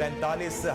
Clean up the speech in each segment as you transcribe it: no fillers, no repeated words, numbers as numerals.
43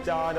4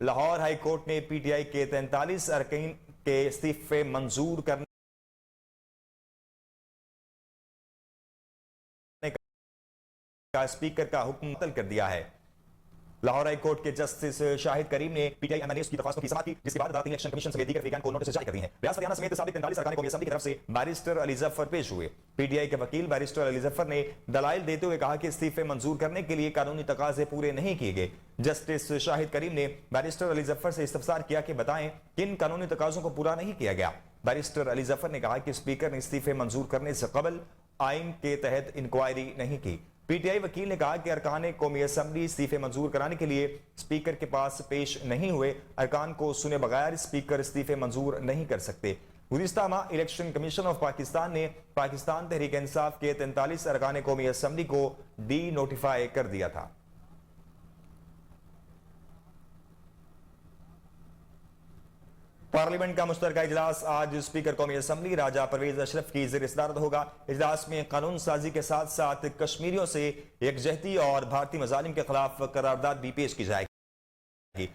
Lahore high court نے P T آئی کے 43 ارکین کے استعفے منظور کرنے کا اسپیکر کا حکم معطل کر دیا ہے۔ لاہور ہائی کورٹ کے جسٹس شاہد کریم نے P T I M N As کی درخواستوں کی سماعت کی، جس کے بعد عدالت الیکشن کمیشن سے دیگر فریقین کو نوٹس جاری کر دی ہیں۔ ریاست ہریانہ سمیت سابق 43 ارکان قومی اسمبلی کی طرف سے بیرسٹر علی ظفر پیش ہوئے۔ پی ٹی آئی کے وکیل بیرسٹر علی ظفر نے دلائل دیتے ہوئے کہا کہ استعفے منظور کرنے کے لیے قانونی تقاضے پورے نہیں کیے گئے۔ جسٹس شاہد کریم نے بیرسٹر علی ظفر سے استفسار کیا کہ بتائیں کن قانونی تقاضوں کو پورا نہیں کیا گیا۔ بیرسٹر علی ظفر نے کہا کہ اسپیکر نے استعفے منظور کرنے سے قبل آئین کے تحت انکوائری نہیں کی۔ پی ٹی آئی وکیل نے کہا کہ ارکان قومی اسمبلی استعفے منظور کرانے کے لیے اسپیکر کے پاس پیش نہیں ہوئے، ارکان کو سنے بغیر اسپیکر استعفے منظور نہیں کر سکتے۔ گزشتہ ماہ الیکشن کمیشن آف پاکستان نے پاکستان تحریک انصاف کے 43 ارکان قومی اسمبلی کو ڈی نوٹیفائی کر دیا تھا۔ پارلیمنٹ کا مشترکہ اجلاس آج اسپیکر قومی اسمبلی راجہ پرویز اشرف کی زیر صدارت ہوگا۔ اجلاس میں قانون سازی کے ساتھ ساتھ کشمیریوں سے یکجہتی اور بھارتی مظالم کے خلاف قرارداد بھی پیش کی جائے گی۔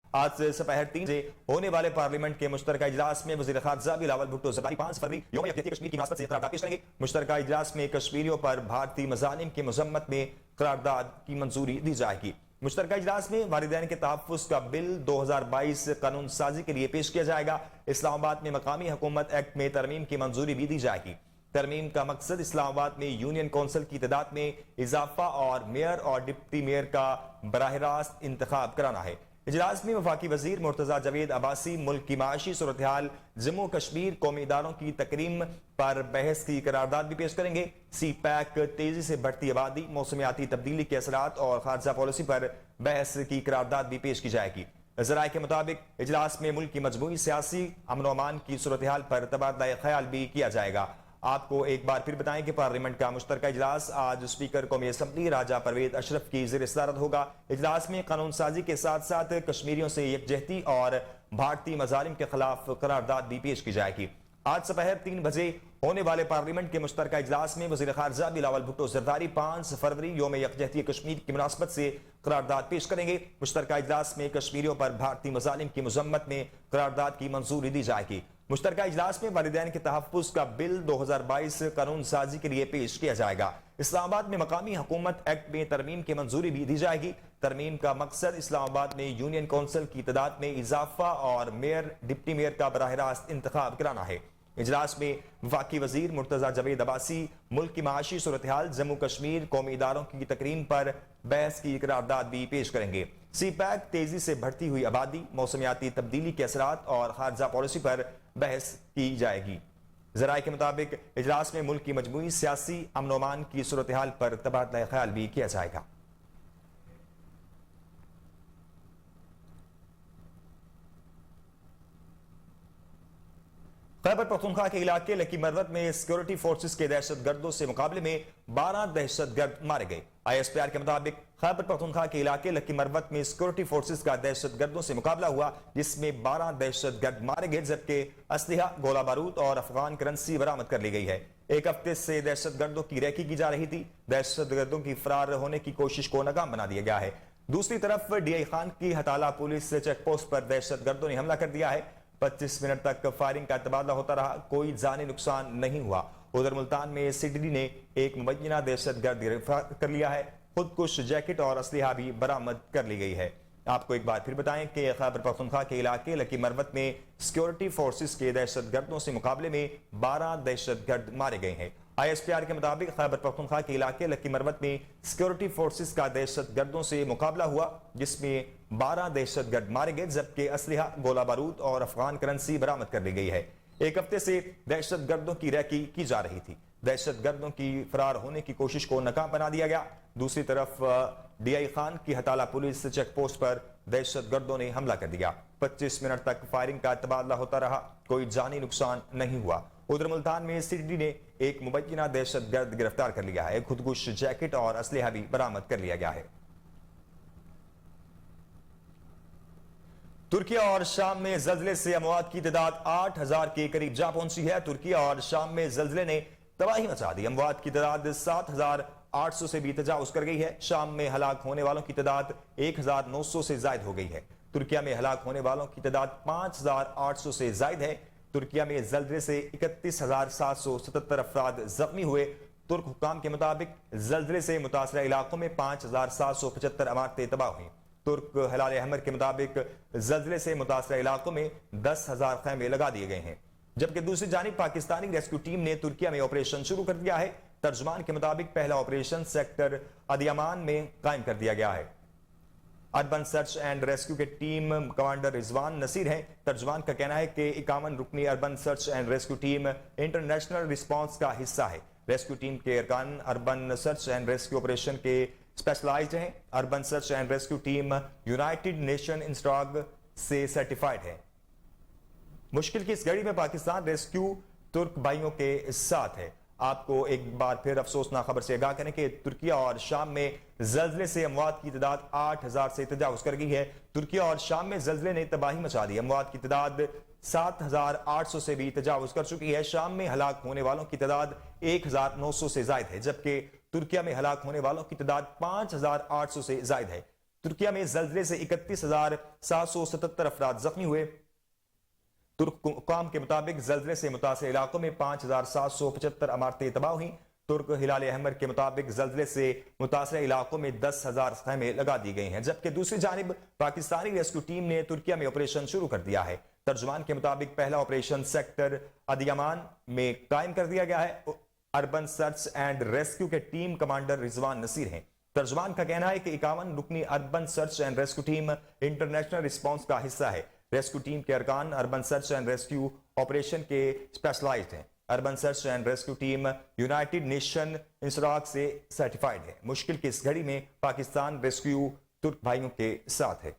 آج سے سپہر 3 بجے ہونے والے پارلیمنٹ کے مشترکہ اجلاس میں وزیر خارجہ بلاول بھٹو زرداری 5 فروری یوم یکجہتی کشمیر کی مناسبت سے قرارداد پیش کریں گے۔ مشترکہ اجلاس میں کشمیریوں پر بھارتی مظالم کی مذمت میں قرارداد کی منظوری دی جائے گی۔ مشترکہ اجلاس میں والدین کے تحفظ کا بل 2022 قانون سازی کے لیے پیش کیا جائے گا۔ اسلام آباد میں مقامی حکومت ایکٹ میں ترمیم کی منظوری بھی دی جائے گی۔ ترمیم کا مقصد اسلام آباد میں یونین کونسل کی تعداد میں اضافہ اور میئر اور ڈپٹی میئر کا براہ راست انتخاب کرانا ہے۔ اجلاس میں وفاقی وزیر مرتضی جاوید عباسی ملک کی معاشی صورتحال، جموں کشمیر، قومی اداروں کی تکریم پر بحث کی قرارداد بھی پیش کریں گے۔ سی پیک، تیزی سے بڑھتی آبادی، موسمیاتی تبدیلی کے اثرات اور خارجہ پالیسی پر بحث کی قرارداد بھی پیش کی جائے گی۔ ذرائع کے مطابق اجلاس میں ملک کی مجموعی سیاسی امن و امان کی صورتحال پر تبادلہ خیال بھی کیا جائے گا۔ آپ کو ایک بار پھر بتائیں کہ پارلیمنٹ کا مشترکہ اجلاس آج اسپیکر قومی اسمبلی راجہ پرویز اشرف کی زیر صدارت ہوگا۔ اجلاس میں قانون سازی کے ساتھ ساتھ کشمیریوں سے یکجہتی اور بھارتی مظالم کے خلاف قرارداد بھی پیش کی جائے گی۔ آج سپہر 3 بجے ہونے والے پارلیمنٹ کے مشترکہ اجلاس میں وزیر خارجہ بلاول بھٹو زرداری 5 فروری یوم یکجہتی کشمیر کی مناسبت سے قرارداد پیش کریں گے۔ مشترکہ اجلاس میں کشمیریوں پر بھارتی مظالم کی مذمت میں قرارداد کی منظوری دی جائے گی۔ مشترکہ اجلاس میں والدین کے تحفظ کا بل 2022 قانون سازی کے لیے پیش کیا جائے گا۔ اسلام آباد میں مقامی حکومت ایکٹ میں ترمیم کی منظوری بھی دی جائے گی۔ ترمیم کا مقصد اسلام آباد میں یونین کونسل کی تعداد میں اضافہ اور میئر ڈپٹی میئر کا براہ راست انتخاب کرانا ہے۔ اجلاس میں وفاقی وزیر مرتضی جاوید عباسی ملک کی معاشی صورتحال، جموں کشمیر، قومی اداروں کی تکریم پر بحث کی قرارداد بھی پیش کریں گے۔ سی پیک، تیزی سے بڑھتی ہوئی آبادی، موسمیاتی تبدیلی کے اثرات اور خارجہ پالیسی پر بحث کی جائے گی۔ ذرائع کے مطابق اجلاس میں ملک کی مجموعی سیاسی امن و امان کی صورتحال پر تبادلہ خیال بھی کیا جائے گا۔ خیبر پختونخوا کے علاقے لکی مروت میں سیکورٹی فورسز کے دہشت گردوں سے مقابلے میں 12 دہشت گرد مارے گئے۔ آئی ایس پی آر کے مطابق خیبر پختونخوا کے علاقے لکی مروت میں سیکورٹی فورسز کا دہشت گردوں سے مقابلہ ہوا، جس میں 12 دہشت گرد مارے گئے جبکہ اسلحہ، گولہ بارود اور افغان کرنسی برآمد کر لی گئی ہے۔ ایک ہفتے سے دہشت گردوں کی ریکی کی جا رہی تھی۔ دہشت گردوں کی فرار ہونے کی کوشش کو ناکام بنا دیا گیا ہے۔ دوسری طرف ڈی آئی خان کی ہتالہ پولیس چیک پوسٹ پر دہشت گردوں نے حملہ کر دیا ہے۔ 25 منٹ تک فائرنگ کا تبادلہ ہوتا رہا، کوئی جانی نقصان نہیں ہوا۔ ادھر ملتان میں سی ڈی ڈی نے ایک مبینہ دہشت گرد گرفتار کر لیا ہے۔ خودکش جیکٹ اور اسلحہ بھی برآمد کر لی گئی ہے۔ آپ کو ایک بار پھر بتائیں کہ خیبر پختونخوا کے علاقے لکی مروت میں سیکورٹی فورسز کے دہشت گردوں سے مقابلے میں 12 دہشت گرد مارے گئے ہیں۔ آئی ایس پی آر کے مطابق خیبر پختونخوا کے علاقے لکی مروت میں سیکورٹی فورسز کا دہشت گردوں سے مقابلہ ہوا، جس میں 12 دہشت گرد مارے گئے جبکہ اسلحہ، گولہ بارود اور افغان کرنسی برآمد کر لی گئی ہے۔ ایک ہفتے سے دہشت گردوں کی ریکی کی جا رہی تھی۔ دہشت گردوں کی فرار ہونے کی کوشش کو ناکام بنا دیا گیا۔ دوسری طرف ڈی آئی خان کی ہتالہ پولیس چیک پوسٹ پر دہشت گردوں نے حملہ کر دیا۔ 25 منٹ تک فائرنگ کا تبادلہ ہوتا رہا، کوئی جانی نقصان نہیں ہوا۔ ادھر ملتان میں سی ڈی ڈی نے ایک مبینہ دہشت گرد گرفتار کر لیا ہے۔ خودکش جیکٹ اور اسلحہ بھی برآمد کر لیا گیا ہے۔ ترکیہ اور شام میں زلزلے سے اموات کی تعداد 8000 کے قریب جا پہنچی ہے۔ ترکیہ اور شام میں زلزلے نے تباہی مچا دی۔ اموات کی تعداد 800 سے بھی تجاوز کر گئی ہے۔ شام میں ہلاک ہونے والوں کی تعداد 1900 سے زائد ہو گئی ہے۔ ترکیہ میں ہلاک ہونے والوں کی تعداد 5800 سے زائد ہے۔ ترکیہ میں زلزلے سے 31777 افراد زخمی ہوئے۔ ترک حکام کے مطابق زلزلے سے متاثرہ علاقوں میں 5775 عمارتیں تباہ ہوئیں۔ ترک ہلال احمر کے مطابق زلزلے سے متاثرہ علاقوں میں 10,000 خیمے لگا دیے گئے ہیں، جبکہ دوسری جانب پاکستانی ریسکیو ٹیم نے ترکیہ میں آپریشن شروع کر دیا ہے۔ ترجمان کے مطابق پہلا آپریشن سیکٹر ادیامان میں قائم کر دیا گیا ہے۔ اربن سرچ اینڈ ریسکیو کے ٹیم کمانڈر رضوان نصیر ہیں۔ ترجمان کا کہنا ہے کہ 51 رکنی urban search and rescue team international response کا حصہ ہے۔ ریسکیو ٹیم کے ارکان urban search and rescue operation کے اسپیشلائزڈ ہیں۔ Urban search and rescue team United Nation INSARAG سے سرٹیفائڈ ہے۔ مشکل کی اس گھڑی میں پاکستان ریسکیو ترک بھائیوں کے ساتھ ہے۔ آپ کو ایک بار پھر افسوسناک خبر سے آگاہ کریں کہ ترکیہ اور شام میں زلزلے سے اموات کی تعداد 8000 سے تجاوز کر گئی ہے۔ ترکیہ اور شام میں زلزلے نے تباہی مچا دی۔ اموات کی تعداد 7800 سے بھی تجاوز کر چکی ہے۔ شام میں ہلاک ہونے والوں کی تعداد 1900 سے زائد ہے، جبکہ ترکیہ میں ہلاک ہونے والوں کی تعداد 5800 سے زائد ہے۔ ترکیہ میں زلزلے سے 31777 افراد زخمی ہوئے۔ ترک حکام کے مطابق زلزلے سے متاثرہ علاقوں میں 5775 عمارتیں تباہ ہوئیں۔ ترک ہلال احمر کے مطابق زلزلے سے متاثرہ علاقوں میں 10,000 خیمے لگا دی گئی ہیں، جبکہ دوسری جانب پاکستانی ریسکیو ٹیم نے ترکیہ میں آپریشن شروع کر دیا ہے۔ ترجمان کے مطابق پہلا آپریشن سیکٹر ادیامان میں قائم کر دیا گیا ہے۔ اربن سرچ اینڈ ریسکیو کے ٹیم کمانڈر رضوان نصیر ہیں۔ ترجمان کا کہنا ہے کہ 51 رکنی urban search and rescue team international response کا حصہ ہے۔ ریسکیو ٹیم کے ارکان urban search and rescue operation کے اسپیشلائزڈ ہیں۔ Urban search and rescue team United Nation INSARAG سے سرٹیفائڈ ہے۔ مشکل کی اس گھڑی میں پاکستان ریسکیو ترک بھائیوں کے ساتھ ہے۔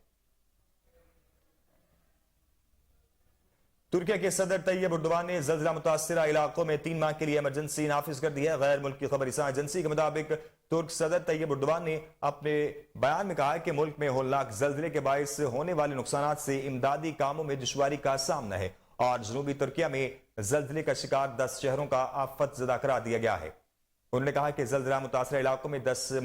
ترکیہ کے صدر طیب اردوان نے زلزلہ متاثرہ علاقوں میں 3 ماہ کے لیے ایمرجنسی نافذ کر دی ہے۔ غیر ملکی خبر رساں ایجنسی کے مطابق ترک صدر طیب اردوان نے اپنے بیان میں کہا کہ ملک میں ہولناک زلزلے کے باعث ہونے والے نقصانات سے امدادی کاموں میں دشواری کا سامنا ہے، اور جنوبی ترکیہ میں زلزلے کا شکار 10 شہروں کا آفت زدہ قرار دیا گیا ہے۔ انہوں نے کہا کہ زلزلہ متاثرہ علاقوں میں 3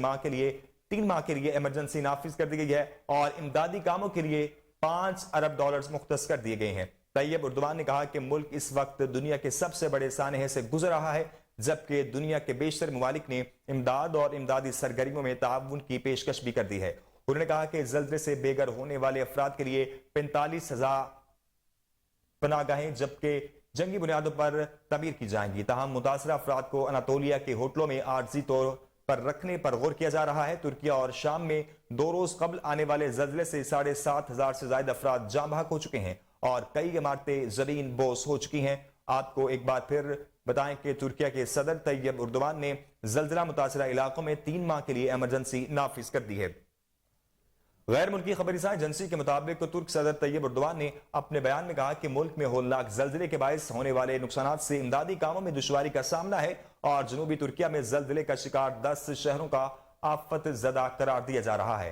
ماہ کے لیے ایمرجنسی نافذ کر دی گئی ہے، اور امدادی کاموں کے لیے $5 ارب مختص کر دیے گئے ہیں۔ طیب اردوان نے کہا کہ ملک اس وقت دنیا کے سب سے بڑے سانحے سے گزر رہا ہے، جبکہ دنیا کے بیشتر ممالک نے امداد اور امدادی سرگرمیوں میں تعاون کی پیشکش بھی کر دی ہے۔ انہوں نے کہا کہ زلزلے سے بے گھر ہونے والے افراد کے لیے 45,000 پناہ گاہیں جبکہ جنگی بنیادوں پر تعمیر کی جائیں گی، تاہم متاثرہ افراد کو اناطولیہ کے ہوٹلوں میں عارضی طور پر رکھنے پر غور کیا جا رہا ہے۔ ترکیہ اور شام میں 2 روز قبل آنے والے زلزلے سے 7,500 سے زائد افراد جاں بحق ہو چکے ہیں، اور کئی عمارتیں زمین بوس ہو چکی ہیں۔ آپ کو ایک بار پھر بتائیں کہ ترکیہ کے صدر طیب اردوان نے زلزلہ متاثرہ علاقوں میں 3 ماہ کے لیے ایمرجنسی نافذ کر دی ہے۔ غیر ملکی خبر رساں ایجنسی کے مطابق ترک صدر طیب اردوان نے اپنے بیان میں کہا کہ ملک میں ہولناک زلزلے کے باعث ہونے والے نقصانات سے امدادی کاموں میں دشواری کا سامنا ہے، اور جنوبی ترکیہ میں زلزلے کا شکار 10 شہروں کا آفت زدہ قرار دیا جا رہا ہے۔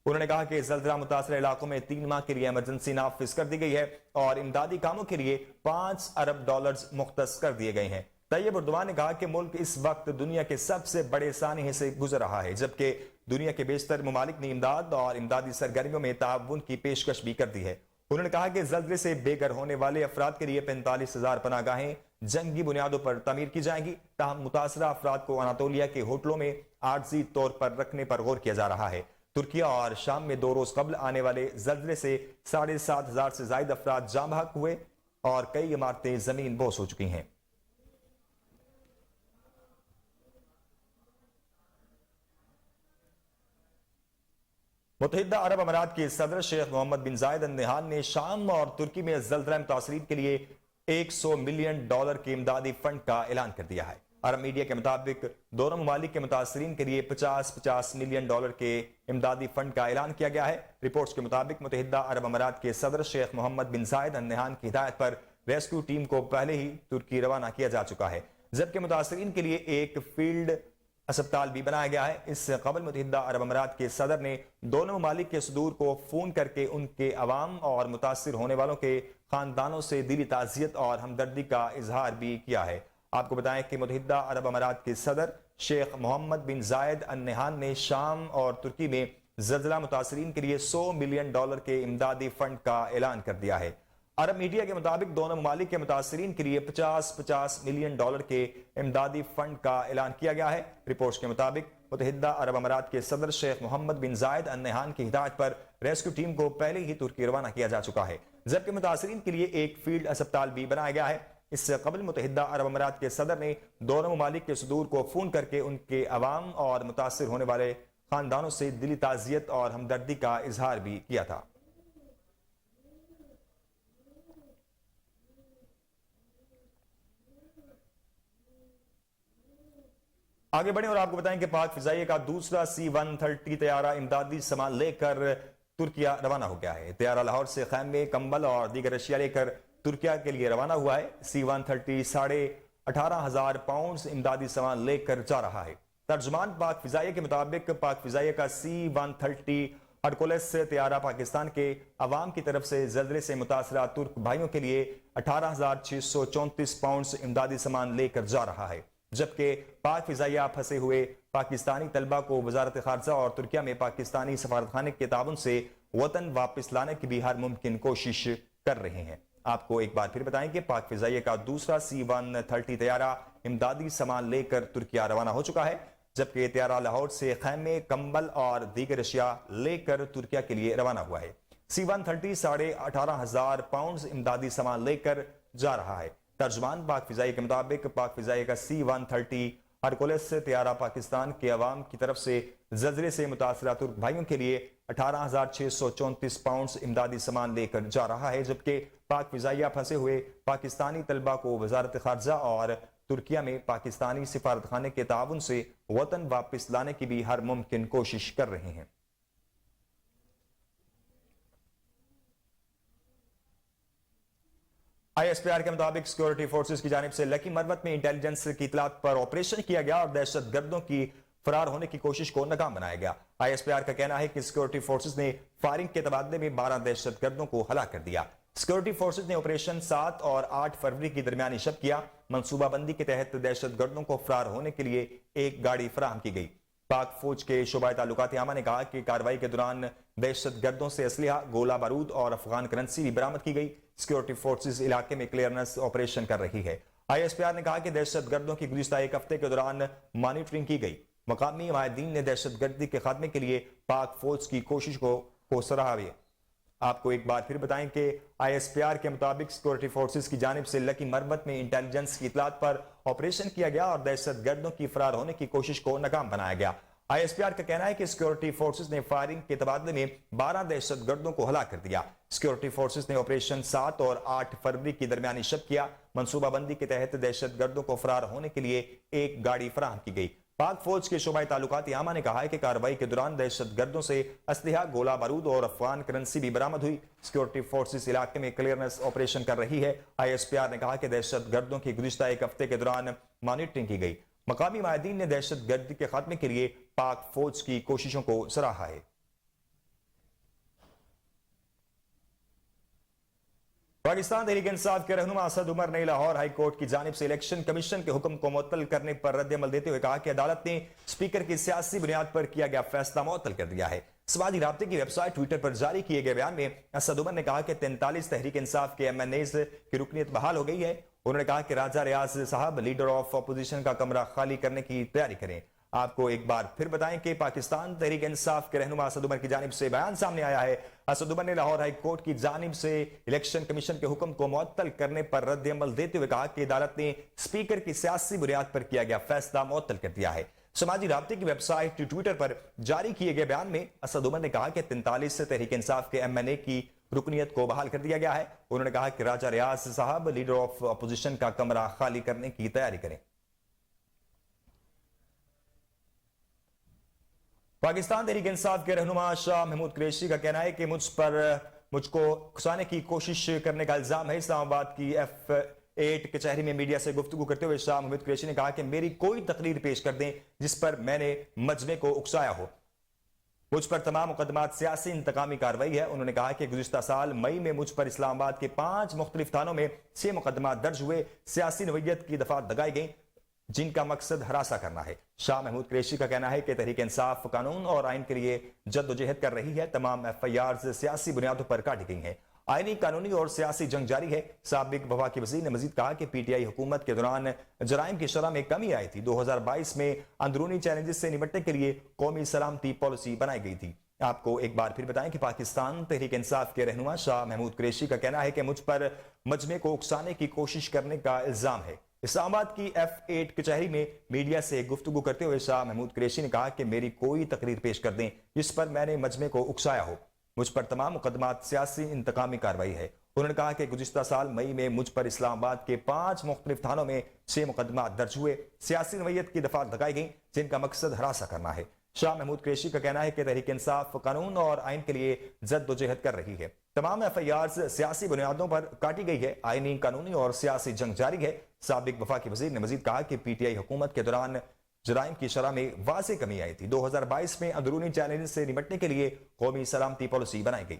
انہوں نے کہا کہ زلزلہ متاثرہ علاقوں میں 3 ماہ کے لیے ایمرجنسی نافذ کر دی گئی ہے، اور امدادی کاموں کے لیے $5 ارب مختص کر دیے گئے ہیں۔ طیب اردوان نے کہا کہ ملک اس وقت دنیا کے سب سے بڑے سانحے سے گزر رہا ہے، جبکہ دنیا کے بیشتر ممالک نے امداد اور امدادی سرگرمیوں میں تعاون کی پیشکش بھی کر دی ہے۔ انہوں نے کہا کہ زلزلے سے بے گھر ہونے والے افراد کے لیے 45,000 پناہ گاہیں جنگی بنیادوں پر تعمیر کی جائیں گی، تاہم متاثرہ افراد کو اناطولیہ کے ہوٹلوں میں عارضی طور پر رکھنے پر غور کیا جا رہا ہے۔ ترکیہ اور شام میں 2 روز قبل آنے والے زلزلے سے 7,500 سے زائد افراد جاں بحق ہوئے، اور کئی عمارتیں زمین بوس ہو چکی ہیں۔ متحدہ عرب امارات کے صدر شیخ محمد بن زاید ال نہیان نے شام اور ترکی میں زلزلہ متاثرین کے لیے $100 ملین کے امدادی فنڈ کا اعلان کر دیا ہے۔ عرب میڈیا کے مطابق دونوں ممالک کے متاثرین کے لیے $50 ملین کے امدادی فنڈ کا اعلان کیا گیا ہے۔ رپورٹس کے مطابق متحدہ عرب امارات کے صدر شیخ محمد بن زاید ال نہیان کی ہدایت پر ریسکیو ٹیم کو پہلے ہی ترکی روانہ کیا جا چکا ہے، جبکہ متاثرین کے لیے ایک فیلڈ اسپتال بھی بنایا گیا ہے۔ اس سے قبل متحدہ عرب امارات کے صدر نے دونوں ممالک کے صدور کو فون کر کے ان کے عوام اور متاثر ہونے والوں کے خاندانوں سے دلی تعزیت اور ہمدردی کا اظہار بھی کیا ہے۔ آپ کو بتائیں کہ متحدہ عرب امارات کے صدر شیخ محمد بن زائد ال نہیان نے شام اور ترکی میں زلزلہ متاثرین کے لیے $100 ملین کے امدادی فنڈ کا اعلان کر دیا ہے۔ عرب میڈیا کے مطابق دونوں ممالک کے متاثرین کے لیے $50 ملین کے امدادی فنڈ کا اعلان کیا گیا ہے۔ رپورٹس کے مطابق متحدہ عرب امارات کے صدر شیخ محمد بن زائد ال نہیان کی ہدایت پر ریسکیو ٹیم کو پہلے ہی ترکی روانہ کیا جا چکا ہے، جبکہ متاثرین کے لیے ایک فیلڈ اسپتال بھی بنایا گیا ہے۔ اس سے قبل متحدہ عرب امارات کے صدر نے دونوں ممالک کے صدور کو فون کر کے ان کے عوام اور متاثر ہونے والے خاندانوں سے دلی تعزیت اور ہمدردی کا اظہار بھی کیا تھا۔ آگے بڑھیں اور آپ کو بتائیں کہ پاک فضائیہ کا دوسرا C-130 طیارہ امدادی سامان لے کر ترکیہ روانہ ہو گیا ہے۔ طیارہ لاہور سے خیمے، کمبل اور دیگر اشیاء لے کر ترکیہ کے لیے روانہ ہوا ہے۔ C-130 18,500 پاؤنڈز امدادی سامان لے کر جا رہا ہے۔ ترجمان پاک فضائیہ کے مطابق پاک فضائیہ کا C-130 ہرکولس طیارہ پاکستان کے عوام کی طرف سے زلزلے سے متاثرہ ترک بھائیوں کے لیے 18,634 پاؤنڈز امدادی سامان لے کر جا رہا ہے، جبکہ پاک فضائیہ پھنسے ہوئے پاکستانی طلبہ کو وزارت خارجہ اور ترکیہ میں پاکستانی سفارتخانے کے تعاون سے وطن واپس لانے کی بھی ہر ممکن کوشش کر رہے ہیں۔ آپ کو ایک بار پھر بتائیں کہ پاک فضائیہ کا دوسرا C-130 طیارہ امدادی سامان لے کر ترکیہ روانہ ہو چکا ہے، جبکہ طیارہ لاہور سے خیمے، کمبل اور دیگر اشیاء لے کر ترکیہ کے لیے روانہ ہوا ہے۔ C-130 18,500 پاؤنڈز امدادی سامان لے کر جا رہا ہے۔ ترجمان پاک فضائیہ کے مطابق پاک فضائیہ کا C-130 ہرکولس طیارہ پاکستان کے عوام کی طرف سے زلزلے سے متاثرہ ترک بھائیوں کے لیے 18,634 پاؤنڈز امدادی سامان لے کر جا رہا ہے، جبکہ پاک فضائیہ پھنسے ہوئے پاکستانی طلبہ کو وزارت خارجہ اور ترکیہ میں پاکستانی سفارتخانے کے تعاون سے وطن واپس لانے کی بھی ہر ممکن کوشش کر رہے ہیں۔ ISPR کے مطابق سیکورٹی فورسز کی جانب سے لکی مروت میں انٹیلیجنس کی اطلاعات پر آپریشن کیا گیا اور دہشت گردوں کی فرار ہونے کی کوشش کو ناکام بنایا گیا۔ ISPR کا کہنا ہے کہ سیکورٹی فورسز نے فائرنگ کے تبادلے میں 12 دہشت گردوں کو ہلاک کر دیا۔ سیکورٹی فورسز نے آپریشن 7 اور 8 فروری کی درمیانی شب کیا۔ منصوبہ بندی کے تحت دہشت گردوں کو فرار ہونے کے لیے ایک گاڑی فراہم کی گئی۔ پاک فوج کے شعبہ تعلقات عامہ نے کہا کہ کارروائی کے دوران دہشت گردوں سے اسلحہ، گولہ بارود اور افغان کرنسی بھی برآمد کی گئی۔ سیکورٹی فورسز علاقے میں کلیئرنس آپریشن کر رہی ہے۔ ISPR نے کہا کہ دہشت گردوں کی گزشتہ ایک ہفتے کے دوران مانیٹرنگ کی گئی۔ مقامی ماہرین نے دہشت گردی کے خاتمے کے لیے پاک فوج کی کوشش کو سراہا ہے۔ آپ کو ایک بار پھر بتائیں کہ ISPR کے مطابق سیکورٹی فورسز کی جانب سے لکی مربت میں انٹیلیجنس کی اطلاعات پر آپریشن کیا گیا اور دہشت گردوں کی فرار ہونے کی کوشش کو ناکام بنایا گیا۔ ISPR کا کہنا ہے کہ سیکورٹی فورسز نے فائرنگ کے تبادلے میں 12 دہشت گردوں کو ہلاک کر دیا۔ سیکورٹی فورسز نے آپریشن 7 اور 8 فروری کی درمیانی شب کیا۔ منصوبہ بندی کے تحت دہشت گردوں کو فرار ہونے کے لیے ایک گاڑی فراہم کی گئی۔ پاک فوج کے شعبہ تعلقات عامہ نے کہا ہے کہ کارروائی کے دوران دہشت گردوں سے اسلحہ، گولہ بارود اور افغان کرنسی بھی برآمد ہوئی۔ سیکورٹی فورسز علاقے میں کلیئرنس آپریشن کر رہی ہے۔ ISPR نے کہا کہ دہشت گردوں کی گزشتہ ایک ہفتے کے دوران مانیٹرنگ کی گئی۔ مقامی ماہرین نے دہشت گردی کے خاتمے کے لیے پاک فوج کی کوششوں کو سراہا ہے۔ پاکستان تحریک انصاف کے رہنما اسد عمر نے لاہور ہائی کورٹ کی جانب سے الیکشن کمیشن کے حکم کو معطل کرنے پر رد عمل دیتے ہوئے کہا کہ عدالت نے اسپیکر کی سیاسی بنیاد پر کیا گیا فیصلہ معطل کر دیا ہے۔ سماجی رابطے کی ویب سائٹ ٹویٹر پر جاری کیے گئے بیان میں اسد عمر نے کہا کہ 43 تحریک انصاف کے MNAs کی رکنیت بحال ہو گئی ہے۔ انہوں نے کہا کہ راجہ ریاض صاحب لیڈر آف اپوزیشن کا کمرہ خالی کرنے کی تیاری کریں۔ آپ کو ایک بار پھر بتائیں کہ پاکستان تحریک انصاف کے رہنما اسد عمر کی جانب سے بیان سامنے آیا ہے۔ اسد عمر نے لاہور ہائی کورٹ کی جانب سے الیکشن کمیشن کے حکم کو معطل کرنے پر رد عمل دیتے ہوئے کہا کہ عدالت نے اسپیکر کی سیاسی بنیاد پر کیا گیا فیصلہ معطل کر دیا ہے۔ سماجی رابطے کی ویب سائٹ ٹویٹر پر جاری کیے گئے بیان میں اسد عمر نے کہا کہ 43 تحریک انصاف کے MNA کی رکنیت کو بحال کر دیا گیا ہے۔ انہوں نے کہا کہ راجہ ریاض صاحب لیڈر آف اپوزیشن کا کمرہ خالی کرنے کی تیاری کریں۔ پاکستان تحریک انصاف کے رہنما شاہ محمود قریشی کا کہنا ہے کہ مجھ کو اکسانے کی کوشش کرنے کا الزام ہے۔ اسلام آباد کی F8 کچہری میں میڈیا سے گفتگو کرتے ہوئے شاہ محمود قریشی نے کہا کہ میری کوئی تقریر پیش کر دیں جس پر میں نے مجمع کو اکسایا ہو۔ مجھ پر تمام مقدمات سیاسی انتقامی کارروائی ہے۔ انہوں نے کہا کہ گزشتہ سال مئی میں مجھ پر اسلام آباد کے 5 مختلف تھانوں میں 6 مقدمات درج ہوئے، سیاسی نوعیت کی دفعات دگائی گئیں۔ جن کا مقصد ہراساں کرنا ہے۔ شاہ محمود قریشی کا کہنا ہے کہ تحریک انصاف قانون اور آئین کے لیے جدوجہد کر رہی ہے۔ تمام ایف آئی آرز سیاسی بنیادوں پر کاٹی گئی ہیں۔ آئینی، قانونی اور سیاسی جنگ جاری ہے۔ سابق وفاقی وزیر نے مزید کہا کہ پی ٹی آئی حکومت کے دوران جرائم کی شرح میں کمی آئی تھی۔ 2022 میں اندرونی چیلنجز سے نمٹنے کے لیے قومی سلامتی پالیسی بنائی گئی تھی۔ آپ کو ایک بار پھر بتائیں کہ پاکستان تحریک انصاف کے رہنما شاہ محمود قریشی کا کہنا ہے کہ مجھ پر مجمع کو اکسانے کی کوشش کرنے کا الزام ہے۔ اسلام آباد کی F8 کچہری میں میڈیا سے گفتگو کرتے ہوئے شاہ محمود قریشی نے کہا کہ میری کوئی تقریر پیش کر دیں جس پر میں نے مجمع کو اکسایا ہو۔ مجھ پر تمام مقدمات سیاسی انتقامی کارروائی ہے۔ انہوں نے کہا کہ گزشتہ سال مئی میں مجھ پر اسلام آباد کے 5 مختلف تھانوں میں 6 مقدمات درج ہوئے۔ سیاسی نوعیت کی دفعات لگائی گئیں جن کا مقصد ہراساں کرنا ہے۔ شاہ محمود قریشی کا کہنا ہے کہ تحریک انصاف قانون اور آئین کے لیے جدوجہد کر رہی ہے۔ تمام ایف آئی آرز سیاسی بنیادوں پر کاٹی گئی ہے۔ آئینی، قانونی اور سیاسی جنگ جاری ہے۔ سابق وفاقی وزیر نے مزید کہا کہ پی ٹی آئی حکومت کے دوران جرائم کی شرح میں واضح کمی آئی تھی۔ 2022 میں اندرونی چیلنج سے نمٹنے کے لیے قومی سلامتی پالیسی بنائی گئی۔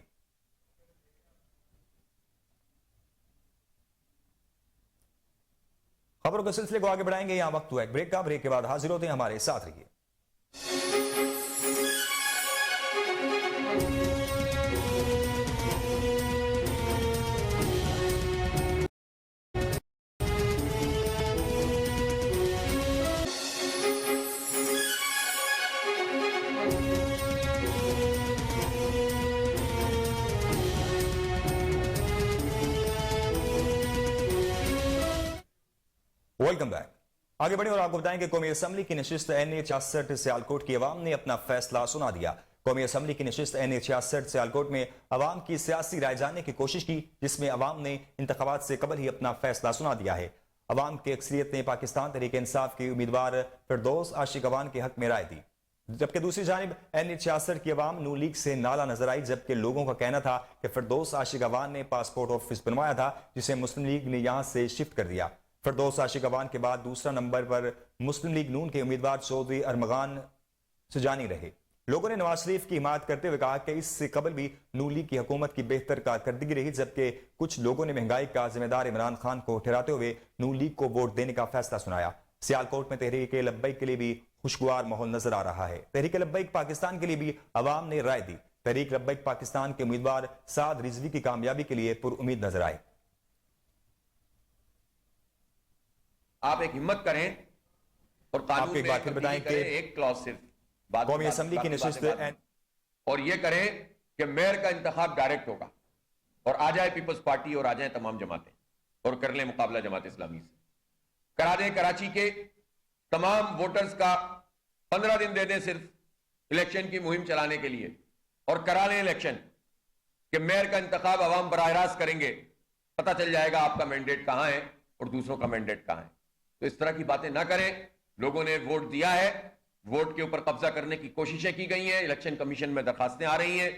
خبروں کے سلسلے کو آگے بڑھائیں گے، یہاں وقت ہوا ایک بریک کا۔ بریک کے بعد حاضر ہوتے ہیں، ہمارے ساتھ رہیے۔ Welcome back. آگے بڑھیں اور آپ کو بتائیں کہ قومی اسمبلی کی نشست NA66 سیالکوٹ کی عوام نے اپنا فیصلہ سنا دیا۔ قومی اسمبلی کی نشست NA66 سیالکوٹ میں عوام کی سیاسی رائے جاننے کی کوشش کی، جس میں عوام نے انتخابات سے قبل ہی اپنا فیصلہ سنا دیا ہے۔ عوام کی اکثریت نے پاکستان تحریک انصاف کی امیدوار فردوس عاشق اوان کے حق میں رائے دی، جبکہ دوسری جانب NA66 کی عوام نون لیگ سے نالا نظر آئی، جبکہ لوگوں کا کہنا تھا کہ فردوس عاشق اوان نے پاسپورٹ آفس بنوایا تھا جسے مسلم لیگ نے یہاں سے شفٹ کر دیا۔ فردوس عاشق اوان کے بعد دوسرا نمبر پر مسلم لیگ نون کے امیدوار چودھری ارمغان سجانی رہے۔ لوگوں نے نواز شریف کی حمایت کرتے ہوئے کہا کہ اس سے قبل بھی نون لیگ کی حکومت کی بہتر کارکردگی رہی، جبکہ کچھ لوگوں نے مہنگائی کا ذمہ دار عمران خان کو ٹھہراتے ہوئے نون لیگ کو ووٹ دینے کا فیصلہ سنایا۔ سیالکوٹ میں تحریک لبیک کے لیے بھی خوشگوار ماحول نظر آ رہا ہے۔ تحریک لبیک پاکستان کے لیے بھی عوام نے رائے دی۔ تحریک لبیک پاکستان کے امیدوار سعد رضوی کی کامیابی کے لیے پر امید نظر آئے۔ آپ ایک ہمت کریں اور قانون میں ایک بتائیں کہ ایک کلاس صرف قومی اسمبلی کی نشست اور یہ کریں کہ میئر کا انتخاب ڈائریکٹ ہوگا اور آ جائے پیپلز پارٹی اور آ جائیں تمام جماعتیں اور کر لیں مقابلہ جماعت اسلامی سے، کرا دیں کراچی کے تمام ووٹرز کا 15 دن دے دیں صرف الیکشن کی مہم چلانے کے لیے اور کرا لیں الیکشن کہ میئر کا انتخاب عوام براہ راست کریں گے، پتہ چل جائے گا آپ کا مینڈیٹ کہاں ہے اور دوسروں کا مینڈیٹ کہاں ہے۔ تو اس طرح کی باتیں نہ کریں۔ لوگوں نے ووٹ دیا ہے، ووٹ کے اوپر قبضہ کرنے کی کوششیں کی گئی ہیں، الیکشن کمیشن میں درخواستیں آ رہی ہیں۔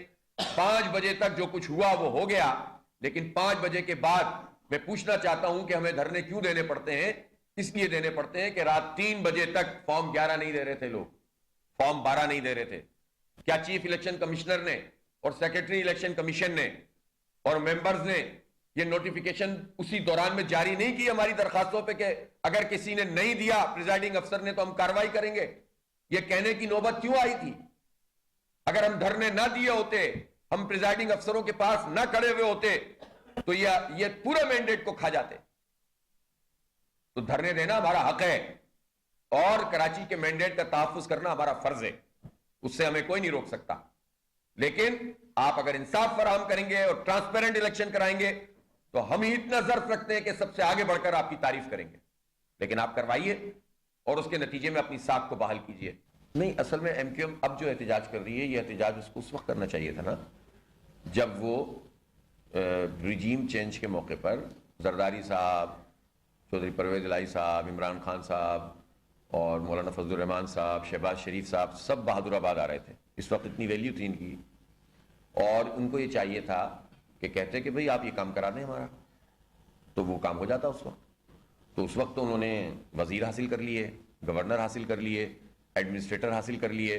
5 بجے تک جو کچھ ہوا وہ ہو گیا، لیکن 5 بجے کے بعد میں پوچھنا چاہتا ہوں کہ ہمیں دھرنے کیوں دینے پڑتے ہیں؟ اس لیے دینے پڑتے ہیں کہ رات 3 بجے تک فارم 11 نہیں دے رہے تھے لوگ، فارم 12 نہیں دے رہے تھے۔ کیا چیف الیکشن کمشنر نے اور سیکرٹری الیکشن کمیشن نے اور ممبرز نے یہ نوٹیفیکیشن اسی دوران میں جاری نہیں کی ہماری درخواستوں پہ کہ اگر کسی نے نہیں دیا پریزائڈنگ افسر نے تو ہم کارروائی کریں گے؟ یہ کہنے کی نوبت کیوں آئی تھی؟ اگر ہم دھرنے نہ دیے ہوتے، ہم پریزائڈنگ افسروں کے پاس نہ کھڑے ہوئے ہوتے تو یہ پورے مینڈیٹ کو کھا جاتے۔ تو دھرنے دینا ہمارا حق ہے اور کراچی کے مینڈیٹ کا تحفظ کرنا ہمارا فرض ہے، اس سے ہمیں کوئی نہیں روک سکتا۔ لیکن آپ اگر انصاف فراہم کریں گے اور ٹرانسپیرنٹ الیکشن کرائیں گے تو ہم ہی اتنا ظرف رکھتے ہیں کہ سب سے آگے بڑھ کر آپ کی تعریف کریں گے، لیکن آپ کروائیے اور اس کے نتیجے میں اپنی ساکھ کو بحال کیجئے۔ نہیں، اصل میں ایم کیو ایم اب جو احتجاج کر رہی ہے، یہ احتجاج اس کو اس وقت کرنا چاہیے تھا نا جب وہ رجیم چینج کے موقع پر زرداری صاحب، چودھری پرویز الہی صاحب، عمران خان صاحب اور مولانا فضل الرحمان صاحب، شہباز شریف صاحب سب بہادر آباد آ رہے تھے۔ اس وقت اتنی ویلیو تھی ان کی اور ان کو یہ چاہیے تھا کہ کہتے کہ بھئی آپ یہ کام کرا دیں ہمارا، تو وہ کام ہو جاتا اس وقت۔ تو اس وقت انہوں نے وزیر حاصل کر لیے، گورنر حاصل کر لیے، ایڈمنسٹریٹر حاصل کر لیے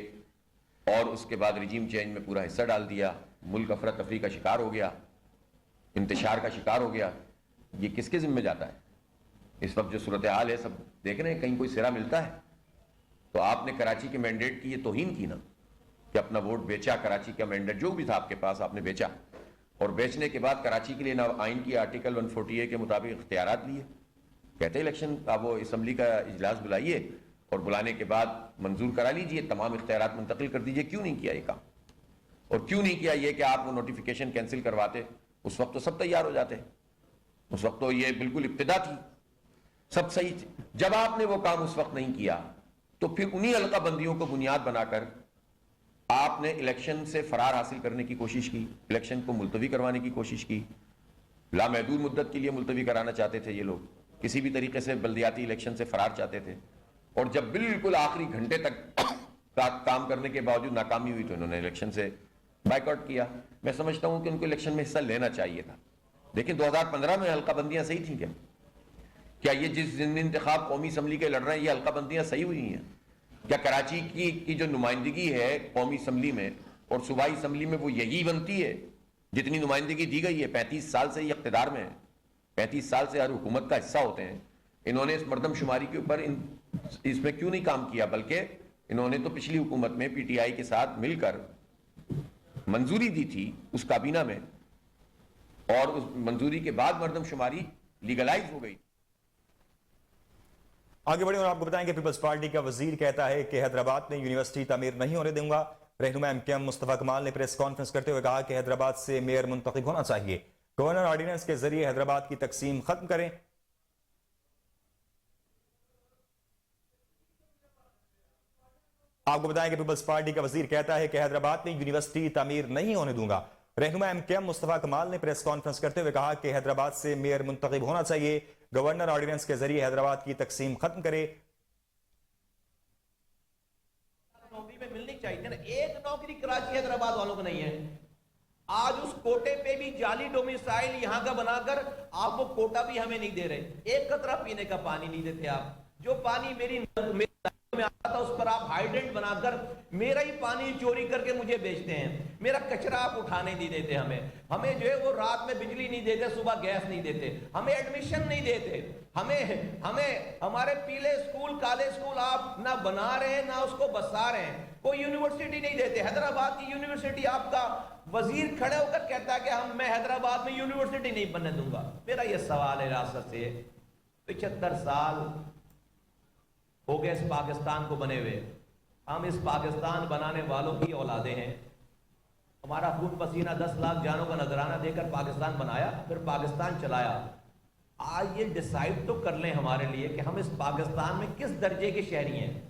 اور اس کے بعد رجیم چینج میں پورا حصہ ڈال دیا۔ ملک افراتفری کا شکار ہو گیا، انتشار کا شکار ہو گیا۔ یہ کس کے ذمہ جاتا ہے؟ اس وقت جو صورتحال ہے سب دیکھ رہے ہیں, کہیں کوئی سرا ملتا ہے؟ تو آپ نے کراچی کے مینڈیٹ کی یہ توہین کی نا, کہ اپنا ووٹ بیچا, کراچی کا مینڈیٹ جو بھی تھا آپ کے پاس آپ نے بیچا, اور بیچنے کے بعد کراچی کے لیے نہ آئین کی آرٹیکل 148 کے مطابق اختیارات لیے. کہتے ہیں الیکشن آپ وہ اسمبلی کا اجلاس بلائیے اور بلانے کے بعد منظور کرا لیجئے, تمام اختیارات منتقل کر دیجئے. کیوں نہیں کیا یہ کام؟ اور کیوں نہیں کیا یہ کہ آپ وہ نوٹیفیکیشن کینسل کرواتے؟ اس وقت تو سب تیار ہو جاتے, اس وقت تو یہ بالکل ابتدا تھی, سب صحیح تھی. جب آپ نے وہ کام اس وقت نہیں کیا تو پھر انہی حلقہ بندیوں کو بنیاد بنا کر آپ نے الیکشن سے فرار حاصل کرنے کی کوشش کی, الیکشن کو ملتوی کروانے کی کوشش کی. لامحدود مدت کے لیے ملتوی کرانا چاہتے تھے یہ لوگ, کسی بھی طریقے سے بلدیاتی الیکشن سے فرار چاہتے تھے, اور جب بالکل آخری گھنٹے تک کام کرنے کے باوجود ناکامی ہوئی تو انہوں نے الیکشن سے بائیکاٹ کیا. میں سمجھتا ہوں کہ ان کو الیکشن میں حصہ لینا چاہیے تھا. لیکن 2015 میں حلقہ بندیاں صحیح تھیں کیا یہ جس دن انتخاب قومی اسمبلی کے لڑ رہے ہیں یہ حلقہ بندیاں صحیح ہوئی ہیں کیا؟ کراچی کی جو نمائندگی ہے قومی اسمبلی میں اور صوبائی اسمبلی میں وہ یہی بنتی ہے جتنی نمائندگی دی گئی ہے؟ 35 سال سے یہ اقتدار میں ہے, 35 سال سے ہر حکومت کا حصہ ہوتے ہیں. انہوں نے اس مردم شماری کے اوپر اس میں کیوں نہیں کام کیا؟ بلکہ انہوں نے تو پچھلی حکومت میں پی ٹی آئی کے ساتھ مل کر منظوری دی تھی اس کابینہ میں, اور اس منظوری کے بعد مردم شماری لیگلائز ہو گئی. آگے بڑھیں اور آپ کو بتائیں کہ پیپلز پارٹی کا وزیر کہتا ہے کہ حیدرآباد میں یونیورسٹی تعمیر نہیں ہونے دوں گا. رہنما ایم کیو ایم مصطفیٰ کمال نے پریس کانفرنس کرتے ہوئے کہا کہ حیدرآباد سے میئر منتخب ہونا چاہیے, گورنر آرڈیننس کے ذریعے حیدرآباد کی تقسیم ختم کریں. آپ کو بتائیں کہ پیپلز پارٹی کا وزیر کہتا ہے کہ حیدرآباد میں یونیورسٹی تعمیر نہیں ہونے دوں گا. رہنما ایم کیو ایم مصطفیٰ کمال نے پریس کانفرنس کرتے ہوئے کہا کہ حیدرآباد سے میئر منتخب ہونا چاہیے, گورنر آرڈیننس کے ذریعے حیدرآباد کی تقسیم ختم کرے. نوکری میں ملنی چاہیے نا, ایک نوکری کراچی حیدرآباد والوں کو نہیں ہے. آج اس کوٹے پہ بھی جعلی ڈومیسائل یہاں کا بنا کر آپ وہ کوٹا بھی ہمیں نہیں دے رہے. ایک قطرہ پینے کا پانی نہیں دیتے آپ. جو پانی میری میں آتا تھا اس پر آپ ہائیڈرنٹ بنا کر میرا ہی پانی چوری کر کے مجھے بیچتے ہیں. میرا کچرا آپ اٹھانے نہیں دیتے ہمیں جو ہے وہ رات میں بجلی نہیں دیتے, صبح گیس نہیں دیتے, ہمیں ایڈمیشن نہیں دیتے, ہمیں ہمارے پیلے اسکول کالے اسکول آپ نہ بنا رہے ہیں نہ اس کو بسا رہے ہیں, کوئی یونیورسٹی نہیں دیتے. حیدرآباد کی یونیورسٹی آپ کا وزیر کھڑے ہو کر کہتا ہے کہ میں حیدرآباد میں یونیورسٹی نہیں بننے دوں گا. میرا یہ سوال ہے ریاست سے, 75 سال ہو گئے اس پاکستان کو بنے ہوئے, ہم اس پاکستان بنانے والوں کی اولادیں ہیں. ہمارا خون پسینہ 10 لاکھ جانوں کا نذرانہ دے کر پاکستان بنایا, پھر پاکستان چلایا. آج یہ ڈیسائیڈ تو کر لیں ہمارے لیے کہ ہم اس پاکستان میں کس درجے کے شہری ہیں,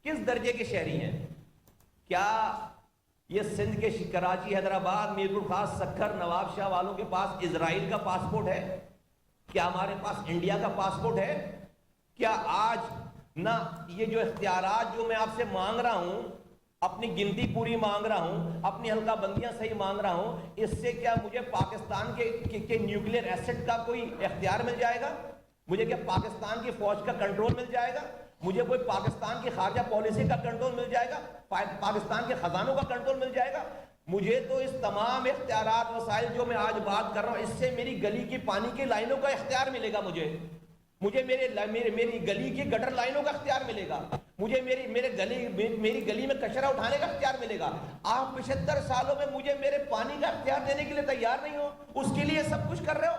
کس درجے کے شہری ہیں. کیا یہ سندھ کے کراچی حیدرآباد میرپور خاص سکھر نواب شاہ والوں کے پاس اسرائیل کا پاسپورٹ ہے؟ کیا ہمارے پاس انڈیا کا پاسپورٹ ہے؟ کیا آج نہ یہ جو اختیارات جو میں آپ سے مانگ رہا ہوں, اپنی گنتی پوری مانگ رہا ہوں, اپنی حلقہ بندیاں صحیح مانگ رہا ہوں, اس سے کیا مجھے پاکستان کے نیوکلیر ایسٹ کا کوئی اختیار مل جائے گا؟ مجھے کیا پاکستان کی فوج کا کنٹرول مل جائے گا؟ مجھے کوئی پاکستان کی خارجہ پالیسی کا کنٹرول مل جائے گا؟ پاکستان کے خزانوں کا کنٹرول مل جائے گا؟ مجھے تو اس تمام اختیارات وسائل جو میں آج بات کر رہا ہوں, اس سے میری گلی کی پانی کی لائنوں کا اختیار ملے گا. مجھے میری گلی کی گٹر لائنوں کا اختیار ملے گا. مجھے میری گلی میں کچرا اٹھانے کا اختیار ملے گا. آپ 75 سالوں میں مجھے میرے پانی کا اختیار دینے کے لیے تیار نہیں ہو, اس کے لیے سب کچھ کر رہے ہو.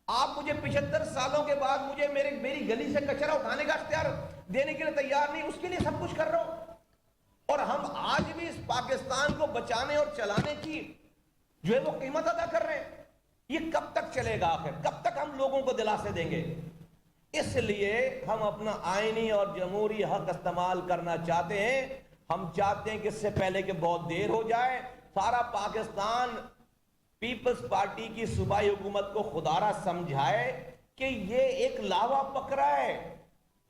آپ مجھے 75 سالوں کے بعد مجھے میری گلی سے کچرا اٹھانے کا اختیار دینے کے لیے تیار نہیں, اس کے لیے سب کچھ کر رہے ہو. اور ہم آج بھی اس پاکستان کو بچانے اور چلانے کی جو ہے وہ قیمت ادا کر رہے ہیں. یہ کب تک چلے گا آخر؟ کب تک ہم لوگوں کو دلاسے دیں گے؟ اس لیے ہم اپنا آئینی اور جمہوری حق استعمال کرنا چاہتے ہیں. ہم چاہتے ہیں کہ اس سے پہلے کہ بہت دیر ہو جائے, سارا پاکستان پیپلز پارٹی کی صوبائی حکومت کو خدارہ سمجھائے کہ یہ ایک لاوا پکڑا ہے.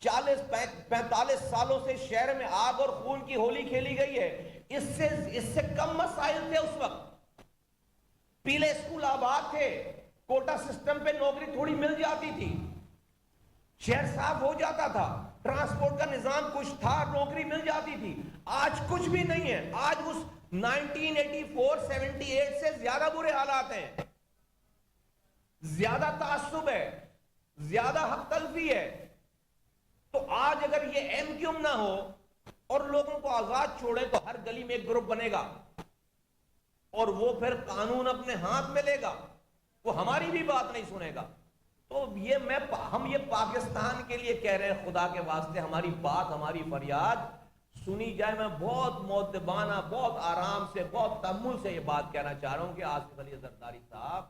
40-45 سالوں سے شہر میں آگ اور خون کی ہولی کھیلی گئی ہے. اس سے کم مسائل تھے اس وقت. پیلے اسکول آباد تھے, کوٹا سسٹم پہ نوکری تھوڑی مل جاتی تھی, شہر صاف ہو جاتا تھا, ٹرانسپورٹ کا نظام کچھ تھا, نوکری مل جاتی تھی. آج کچھ بھی نہیں ہے. آج اس 1984-78 سے زیادہ برے حالات ہیں, زیادہ تعصب ہے, زیادہ حق تلفی ہے. تو آج اگر یہ ایم کیوم نہ ہو اور لوگوں کو آزاد چھوڑیں تو ہر گلی میں ایک گروپ بنے گا اور وہ پھر قانون اپنے ہاتھ میں لے گا, وہ ہماری بھی بات نہیں سنے گا. تو ہم یہ پاکستان کے لیے کہہ رہے ہیں, خدا کے واسطے ہماری بات, ہماری فریاد سنی جائے. میں بہت مؤدبانہ, بہت آرام سے, بہت تأمل سے یہ بات کہنا چاہ رہا ہوں کہ آصف علی زرداری صاحب,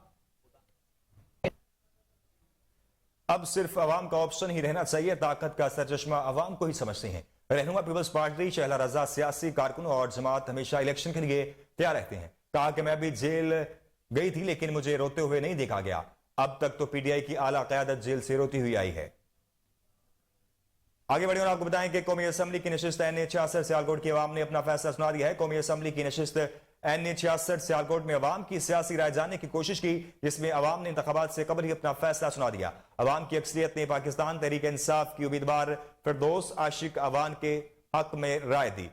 اب صرف عوام کا آپشن ہی رہنا چاہیے. طاقت کا سرچشمہ عوام کو ہی سمجھتے ہیں. رہنما پیپلز پارٹی شہلا رضا سیاسی کارکنوں اور جماعت ہمیشہ الیکشن کے لیے تیار رہتے ہیں. کہا کہ میں بھی جیل گئی تھی لیکن مجھے روتے ہوئے نہیں دیکھا گیا. اب تک تو پی ٹی آئی کی اعلیٰ قیادت جیل سے روتی ہوئی آئی ہے. آگے بڑھیں اور آپ کو بتائیں کہ قومی اسمبلی کی نشست این-66 سیالکوٹ کی عوام نے اپنا فیصلہ سنا دیا ہے. قومی اسمبلی کی نشست این-66 سیالکوٹ میں عوام کی سیاسی رائے جاننے کی کوشش کی, جس میں عوام نے انتخابات سے قبل ہی اپنا فیصلہ سنا دیا. عوام کی اکثریت نے پاکستان تحریک انصاف کی امیدوار فردوس عاشق عوان کے حق میں رائے دی.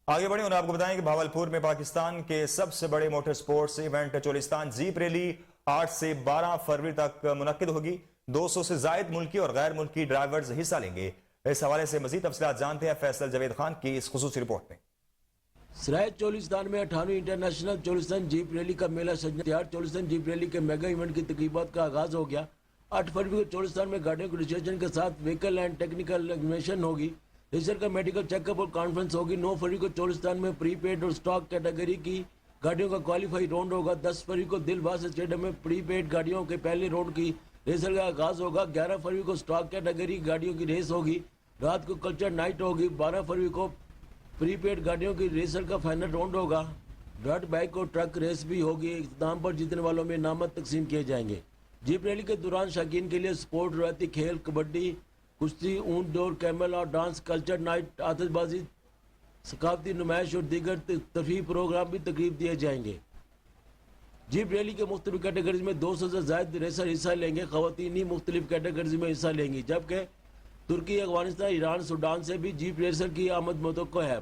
آگے بڑھیں اور آپ کو بتائیں کہ بھاولپور میں پاکستان کے سب سے بڑے motor sports event Cholistan jeep rally 8 سے 12 فروری تک منعقد ہوگی. 200 سے زائد ملکی اور غیر ملکی ڈرائیورز حصہ لیں گے. اس حوالے سے مزید تفصیلات جانتے ہیں فیصل جاوید خان کی اس خصوصی رپورٹ میں. سرائے چولستان میں 98ویں انٹرنیشنل چولستان جیپ ریلی کا میلہ سجنا تیار. چولستان جیپ ریلی کے میگا ایونٹ کی تقریبات کا آغاز ہو گیا. 8 فروری کو چولستان میں گاڑیوں کے رجسٹریشن کے ساتھ وہیکل اینڈ ٹیکنیکل ایگزامینیشن ہوگی. ریسر کا میڈیکل چیک اپ اور کانفرنس ہوگی. 9 فروری کو چولستان میں پری پیڈ اور سٹاک کیٹیگری کی گاڑیوں کا کوالیفائی راؤنڈ ہوگا. 10 فروری کو دل باز اسٹیڈیم میں پری پیڈ گاڑیوں کے پہلے راؤنڈ کی ریسر کا آغاز ہوگا. 11 فروری کو سٹاک کیٹیگری گاڑیوں کی ریس ہوگی. رات کو کلچر نائٹ ہوگی. 12 فروری کو پری پیڈ گاڑیوں کی ریسر کا فائنل راؤنڈ ہوگا. ڈرٹ بائک اور ٹرک ریس بھی ہوگی. اختتام پر جیتنے والوں میں انعامات تقسیم کیے جائیں گے. جیپ ریلی کے دوران شائقین کے لیے سپورٹ, روایتی کھیل, کبڈی, کشتی, اونٹ دوڑ, کیمل اور ڈانس, کلچر نائٹ, آتش بازی, ثقافتی نمائش اور دیگر تفریحی پروگرام بھی تقریب دیے جائیں گے. جیپ ریلی کے مختلف کیٹیگریز میں 200 سے زائد ریسر حصہ لیں گے. خواتین ہی مختلف کیٹیگریز میں حصہ لیں گی, جبکہ ترکی, افغانستان, ایران, سوڈان سے بھی جیپ ریسر کی آمد متوقع ہے.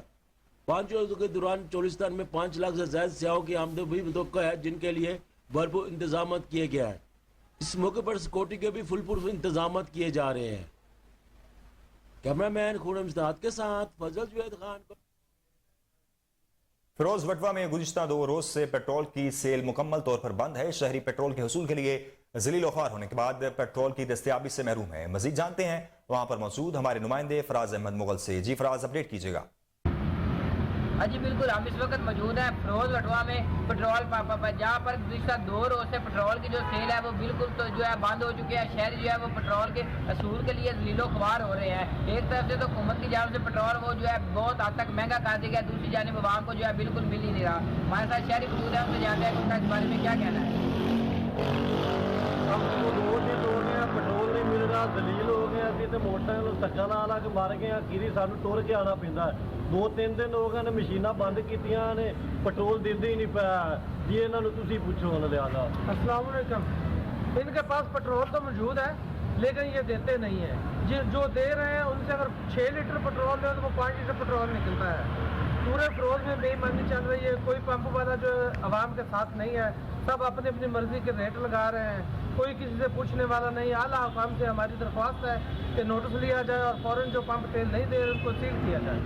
5 روزوں کے دوران چولستان میں 5 لاکھ سے زائد سیاحوں کی آمد بھی متوقع ہے, جن کے لیے بھرپور انتظامات کیے گئے ہیں. اس موقع پر سیکورٹی کے بھی فل پروف انتظامات کیے جا رہے ہیں. کیمرہ مین خورم امستاد کے ساتھ فضل جوید خان. فیروز وٹوا میں گزشتہ 2 روز سے پیٹرول کی سیل مکمل طور پر بند ہے. شہری پیٹرول کے حصول کے لیے ذلیل و خوار ہونے کے بعد پیٹرول کی دستیابی سے محروم ہے. مزید جانتے ہیں وہاں پر موجود ہمارے نمائندے فراز احمد مغل سے. جی فراز, اپڈیٹ کیجیے گا. جی بالکل, ہم اس وقت موجود ہیں فیروز وٹوا میں پیٹرول پمپ پر, جہاں پر گزشتہ 2 روز سے پیٹرول کی جو سیل ہے وہ بالکل تو جو ہے بند ہو چکی ہے. شہری جو ہے وہ پیٹرول کے حصول کے لیے ذلیل و خوار ہو رہے ہیں. ایک طرف سے تو حکومت کی جانب سے پیٹرول وہ جو ہے بہت حد تک مہنگا کر دیا گیا, دوسری جانب عوام کو جو ہے بالکل مل ہی نہیں رہا. ہمارے ساتھ شہری موجود ہے, ہم سے جانتے ہیں کہ ان کا اس بارے میں کیا کہنا ہے. پیٹرول نہیں مل رہا, دلیل ہو گیا. ابھی تو موٹر سکا لا لا کے مار گئے ہیں. کیری سانو ٹور کے آنا پیندا ہے. 2-3 دن ہو گئے نے مشیناں بند کیتیاں نے, پیٹرول دیندے ہی نہیں پیا. یہ انہاں نوں تسی پوچھو انہاں لہذا. السلام علیکم. ان کے پاس پیٹرول تو موجود ہے لیکن یہ دیتے نہیں ہیں. جو دے رہے ہیں ان سے اگر 6 لیٹر پیٹرول دے تو وہ 5 لیٹر پیٹرول نکلتا ہے. پورے فیروز میں بے ایمانی چل رہی ہے. کوئی پمپ والا جو عوام کے ساتھ نہیں ہے, سب اپنی اپنی مرضی کے ریٹ لگا رہے ہیں. کوئی کسی سے پوچھنے والا نہیں. اعلیٰ حکام سے ہماری درخواست ہے کہ نوٹس لیا جائے اور فوراً جو پمپ تیل نہیں دے رہے ان کو سیل کیا جائے.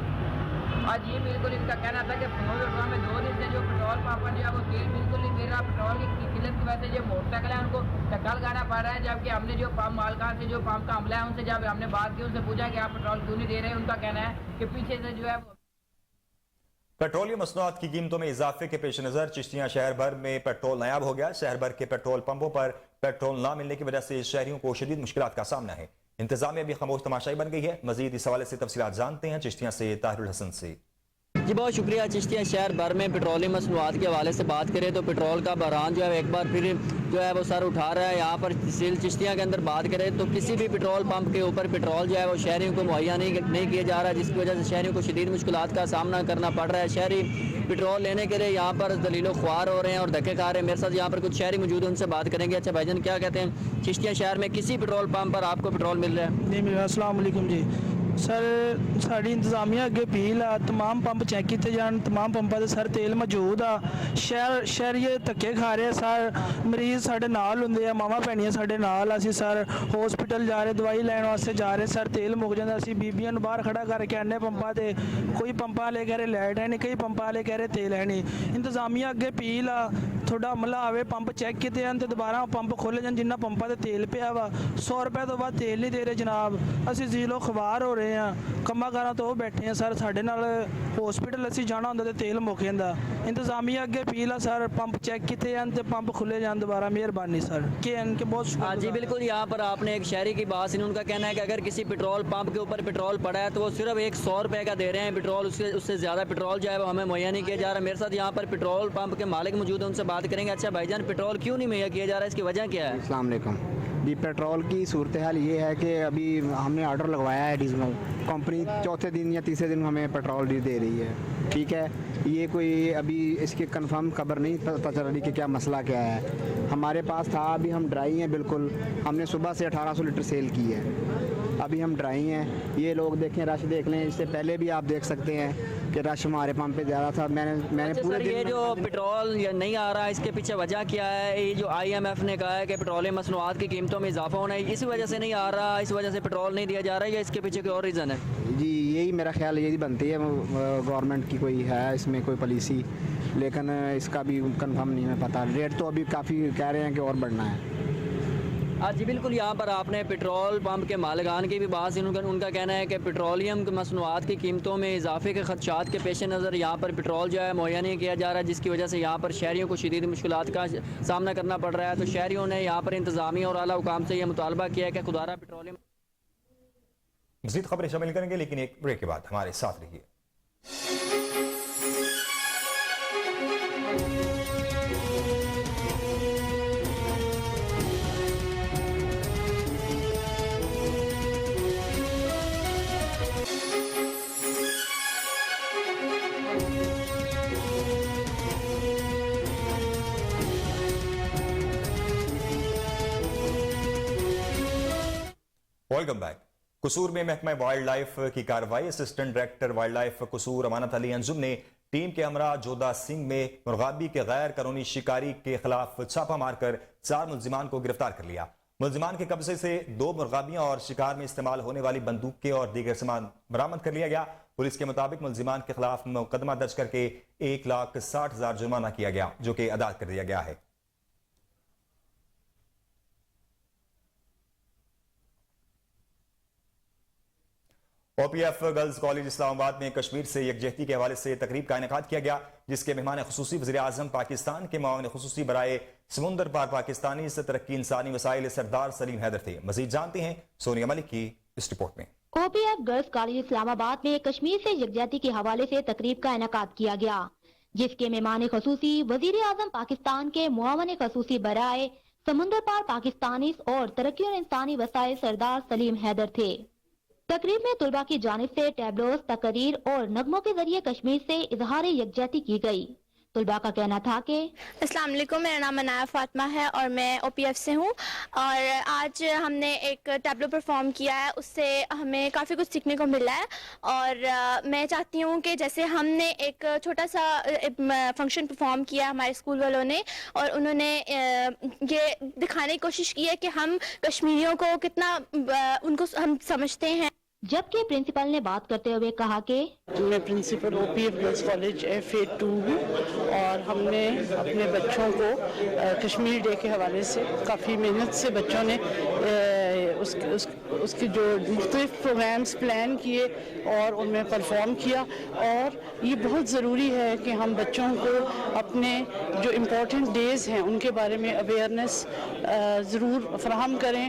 آج یہ بالکل ان کا کہنا تھا کہ فیروز وٹوا میں 2 دن سے جو پیٹرول پمپ پر جو ہے وہ تیل بالکل نہیں دے رہا. پیٹرول کی قلت کی وجہ سے جو موٹر سائیکل ہے ان کو ٹکا لگانا پڑ رہا ہے. جبکہ ہم نے جو پمپ مالکان سے جو پمپ کا عملہ ہے ان سے جب ہم نے بات کی, ان سے پوچھا کہ آپ پیٹرول کیوں نہیں دے رہے, ان کا کہنا ہے کہ پیچھے سے جو ہے پیٹرولیم مصنوعات کی قیمتوں میں اضافے کے پیش نظر چشتیاں شہر بھر میں پیٹرول نایاب ہو گیا. شہر بھر کے پیٹرول پمپوں پر پیٹرول نہ ملنے کی وجہ سے شہریوں کو شدید مشکلات کا سامنا ہے. انتظامیہ بھی خاموش تماشائی بن گئی ہے. مزید اس حوالے سے تفصیلات جانتے ہیں چشتیاں سے طاہر الحسن سے. جی بہت شکریہ چشتیہ شہر بھر میں پیٹرولیم مصنوعات کے حوالے سے بات کریں تو پیٹرول کا بحران جو ہے ایک بار پھر جو ہے وہ سر اٹھا رہا ہے. یہاں پر تحصیل چشتیہ کے اندر بات کریں تو کسی بھی پیٹرول پمپ کے اوپر پیٹرول جو ہے وہ شہریوں کو مہیا نہیں کیا جا رہا, جس کی وجہ سے شہریوں کو شدید مشکلات کا سامنا کرنا پڑ رہا ہے. شہری پیٹرول لینے کے لیے یہاں پر ذلیل و خوار ہو رہے ہیں اور دھکے کھا رہے ہیں. میرے ساتھ یہاں پر کچھ شہری موجود ہیں, ان سے بات کریں گے. اچھا بھائی جان کیا کہتے ہیں, چشتیہ شہر میں کسی پیٹرول پمپ پر آپ کو پیٹرول مل رہا ہے؟ نہیں مل رہا. السلام علیکم جی سر, ساری انتظامیہ اگے اپیل آ تمام پمپ چیک کیتے جان, تمام پمپاں تے سر تیل موجود آ. شہری دھکے کھا رہے سر, مریض ساڈے نال ہوندے آ, ماواں بھینیاں ساڈے نال, اسی سر ہاسپٹل جا رہے دوائی لین واسطے جا رہے سر, تیل مک جاندا, اسی بیبیاں نوں باہر کھڑا کر کے آنے پمپاں تے, کوئی پمپاں والے کہہ رہے لائٹ ہے نہیں, کئی پمپاں والے کہہ رہے تیل ہے نہیں. انتظامیہ اگے اپیل آ تھوڑا عملہ آوے, پمپ چیک کیتے جان تے دوبارہ پمپ کھولے جان, جنہ پمپاں تے تیل پیا وا 100 روپے تو بعد تیل نہیں دے رہے جناب. اسی ذلیل و خوار ہو رہے ہیں, کماں کاراں تو بیٹھے ہیں سر, ساڈے نال ہاسپٹل اسی جانا ہوندا تے تیل مک جاندا. انتظامیہ اگے اپیل آ سر, پمپ چیک کیتے جان تے پمپ کھلے جان دوبارہ, مہربانی سر کہ ان کے بہت شکریہ. جی بالکل, یہاں پر آپ نے ایک شہری کی بات سنی, ان کا کہنا ہے کہ اگر کسی پیٹرول پمپ کے اوپر پیٹرول پڑا ہے تو وہ صرف 100 روپے کا دے رہے ہیں پیٹرول, اس سے زیادہ پیٹرول جو ہے وہ ہمیں مہیا نہیں کیا جا رہا. میرے ساتھ یہاں پر پیٹرول پمپ کے مالک موجود ہیں, ان سے بات کریں گے. اچھا بھائی جان پیٹرول کیوں نہیں مہیا کیا جا رہا ہے, اس کی وجہ کیا ہے؟ السلام علیکم جی. پیٹرول کی صورتحال یہ ہے کہ ابھی ہم نے آرڈر لگوایا ہے ڈیزل کمپنی, چوتھے دن یا تیسرے دن ہمیں پیٹرول دے رہی ہے, ٹھیک ہے. یہ کوئی ابھی اس کی کنفرم خبر نہیں پتہ چل رہی کہ کیا مسئلہ کیا ہے. ہمارے پاس تھا, ابھی ہم ڈرائی ہیں بالکل, ہم نے صبح سے 1800 لیٹر سیل کی ہے, ابھی ہم ڈرائی ہیں. یہ لوگ دیکھیں, رش دیکھ لیں, اس سے پہلے بھی آپ دیکھ سکتے ہیں کہ رش ہمارے پمپ پہ زیادہ تھا. میں نے پورے دن یہ جو پیٹرول نہیں آ رہا, اس کے پیچھے وجہ کیا ہے؟ یہ جو IMF نے کہا ہے کہ پیٹرولیم مصنوعات کی قیمتوں میں اضافہ ہونا ہے, اس وجہ سے نہیں آ رہا, اس وجہ سے پیٹرول نہیں دیا جا رہا ہے, یا اس کے پیچھے کوئی اور ریزن ہے؟ جی یہی میرا خیال یہی بنتی ہے, گورنمنٹ کی کوئی ہے اس میں کوئی پالیسی, لیکن اس کا بھی کنفرم نہیں ہے پتہ. ریٹ تو ابھی کافی کہہ رہے ہیں کہ اور بڑھنا ہے. جی بالکل, یہاں پر آپ نے پیٹرول پمپ کے مالکان کی بھی بات سنی, ان کا کہنا ہے کہ پیٹرولیم مصنوعات کی قیمتوں میں اضافے کے خدشات کے پیش نظر یہاں پر پیٹرول جو ہے مہیا نہیں کیا جا رہا, جس کی وجہ سے یہاں پر شہریوں کو شدید مشکلات کا سامنا کرنا پڑ رہا ہے. تو شہریوں نے یہاں پر انتظامیہ اور اعلیٰ حکام سے یہ مطالبہ کیا ہے کہ خدارہ پیٹرولیم. مزید خبریں شامل کریں گے, لیکن ایک بریک کے بعد ہمارے ساتھ رہیے. Welcome back. قصور میں محکمہ وائلڈ لائف کی کارروائی. اسسٹنٹ ڈائریکٹر وائلڈ لائف قصور امانت علی انجم نے ٹیم کے ہمراہ جودھا سنگھ میں مرغابی کے غیر قانونی شکاری کے خلاف چھاپہ مار کر 4 ملزمان کو گرفتار کر لیا. ملزمان کے قبضے سے 2 مرغابیاں اور شکار میں استعمال ہونے والی بندوقیں اور دیگر سامان برآمد کر لیا گیا. پولیس کے مطابق ملزمان کے خلاف مقدمہ درج کر کے 1,60,000 جرمانہ کیا گیا, جو کہ ادا کر دیا گیا ہے. OPF گرلز کالج اسلام آباد میں کشمیر سے یکجہتی کے حوالے سے تقریب کا انعقاد کیا گیا, جس کے مہمان خصوصی وزیر اعظم پاکستان کے معاون خصوصی برائے سمندر پار پاکستانی سے ترقی انسانی وسائل سردار سلیم حیدر تھے. مزید جانتے ہیں سونیا ملک کی اس رپورٹ میں. OPF گرلز کالج اسلام آباد میں کشمیر سے یکجہتی کے حوالے سے تقریب کا انعقاد کیا گیا, جس کے مہمان خصوصی وزیر اعظم پاکستان کے معاون خصوصی برائے سمندر پار پاکستانی اور ترقی اور انسانی وسائل سردار سلیم حیدر تھے. تقریب میں طلباء کی جانب سے ٹیبلوز, تقریر اور نغموں کے ذریعے کشمیر سے اظہار یکجہتی کی گئی. طلباء کا کہنا تھا کہ السلام علیکم, میرا نام عنایہ فاطمہ ہے اور میں OPF سے ہوں, اور آج ہم نے ایک ٹیبلو پرفارم کیا ہے, اس سے ہمیں کافی کچھ سیکھنے کو ملا ہے. اور میں چاہتی ہوں کہ جیسے ہم نے ایک چھوٹا سا فنکشن پرفارم کیا ہمارے اسکول والوں نے, اور انہوں نے یہ دکھانے کی کوشش کی ہے کہ ہم کشمیریوں کو کتنا ان کو ہم سمجھتے ہیں. جبکہ پرنسپل نے بات کرتے ہوئے کہا کہ میں principal OPF girls college FA2 ہوں, اور ہم نے اپنے بچوں کو کشمیر ڈے کے حوالے سے کافی محنت سے بچوں نے اس کے جو مختلف پروگرامز پلان کیے اور ان میں پرفارم کیا. اور یہ بہت ضروری ہے کہ ہم بچوں کو اپنے جو امپورٹنٹ ڈیز ہیں ان کے بارے میں اویئرنیس ضرور فراہم کریں.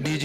DG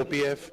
OPF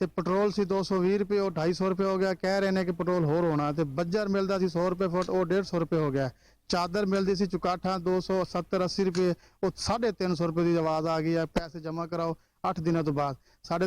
ਤੇ ਪੈਟਰੋਲ ਸੀ 220 ਰੁਪਏ ਉਹ 250 ਰੁਪਏ ਹੋ ਗਿਆ। ਕਹਿ ਰਹੇ ਨੇ ਕਿ ਪੈਟਰੋਲ ਹੋਰ ਹੋਣਾ। ਤੇ ਬੱਜਰ ਮਿਲਦਾ ਸੀ 100 ਰੁਪਏ ਫੁੱਟ ਉਹ 150 ਰੁਪਏ ਹੋ ਗਿਆ। ਚਾਦਰ ਮਿਲਦੀ ਸੀ ਚੁਕਾਠਾਂ 270 80 ਰੁਪਏ ਉਹ 350 ਰੁਪਏ ਦੀ ਆਵਾਜ਼ ਆ ਗਈ ਹੈ। ਪੈਸੇ ਜਮ੍ਹਾਂ ਕਰਾਓ 8 ਦਿਨਾਂ ਤੋਂ ਬਾਅਦ। ਸਾਡੇ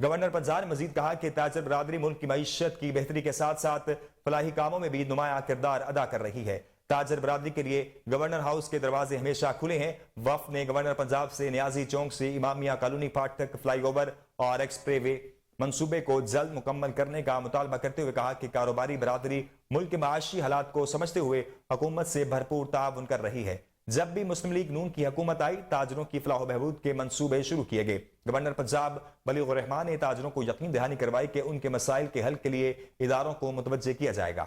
گورنر پنجاب نے مزید کہا کہ تاجر برادری ملک کی معیشت کی بہتری کے ساتھ ساتھ فلاحی کاموں میں بھی نمایاں کردار ادا کر رہی ہے. تاجر برادری کے لیے گورنر ہاؤس کے دروازے ہمیشہ کھلے ہیں. وفد نے گورنر پنجاب سے نیازی چونک سے امامیہ کالونی پھاٹ تک فلائی اوور اور ایکسپرے وے منصوبے کو جلد مکمل کرنے کا مطالبہ کرتے ہوئے کہا کہ کاروباری برادری ملک کے معاشی حالات کو سمجھتے ہوئے حکومت سے بھرپور تعاون کر رہی ہے. جب بھی مسلم لیگ نون کی حکومت آئی تاجروں کی فلاح و بہبود کے منصوبے شروع کیے گئے. گورنر پنجاب بلیغ الرحمان نے تاجروں کو یقین دہانی کروائی کہ ان کے مسائل کے حل کے لیے اداروں کو متوجہ کیا جائے گا.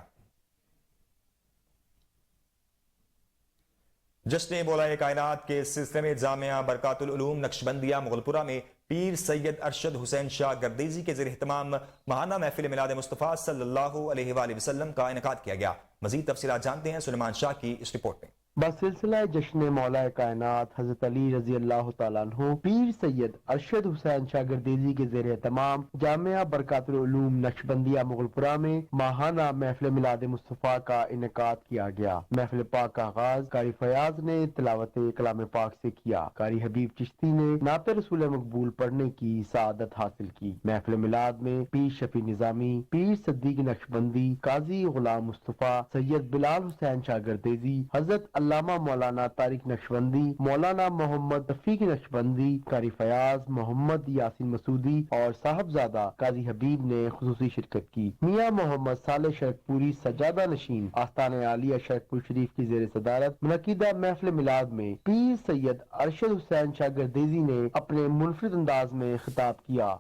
جشن مولا کائنات کے سلسلے میں جامعہ برکات العلوم نقشبندیہ مغلپورہ میں پیر سید ارشد حسین شاہ گردیزی کے زیر اہتمام ماہانہ محفل میلاد مصطفیٰ صلی اللہ علیہ وآلہ وسلم کا انعقاد کیا گیا. مزید تفصیلات جانتے ہیں سلیمان شاہ کی اس رپورٹ میں. بسلسلہ جشن مولا کائنات حضرت علی رضی اللہ تعالیٰ عنہ پیر سید ارشد حسین شاہ گردیزی کے زیر اہتمام جامعہ برکات العلوم نقشبندیہ مغلپورہ میں ماہانہ محفل میلاد مصطفیٰ کا انعقاد کیا گیا. محفل پاک کا آغاز قاری فیاض نے تلاوت کلام پاک سے کیا. قاری حبیب چشتی نے نعت رسول مقبول پڑھنے کی سعادت حاصل کی. محفل میلاد میں پیر شفیع نظامی، پیر صدیق نقشبندی، قاضی غلام مصطفیٰ، سید بلال حسین شاہ گردیزی، حضرت علامہ مولانا طارق نقشبندی، مولانا محمد تفیق نقشبندی، قاری فیاض، محمد یاسین مسعودی اور صاحبزادہ قاضی حبیب نے خصوصی شرکت کی. میاں محمد صالح شرک پوری سجادہ نشین آستانہ عالیہ شرک پور شریف کی زیر صدارت منعقدہ محفل میلاد میں پیر سید ارشد حسین شاہ گردیزی نے اپنے منفرد انداز میں خطاب کیا.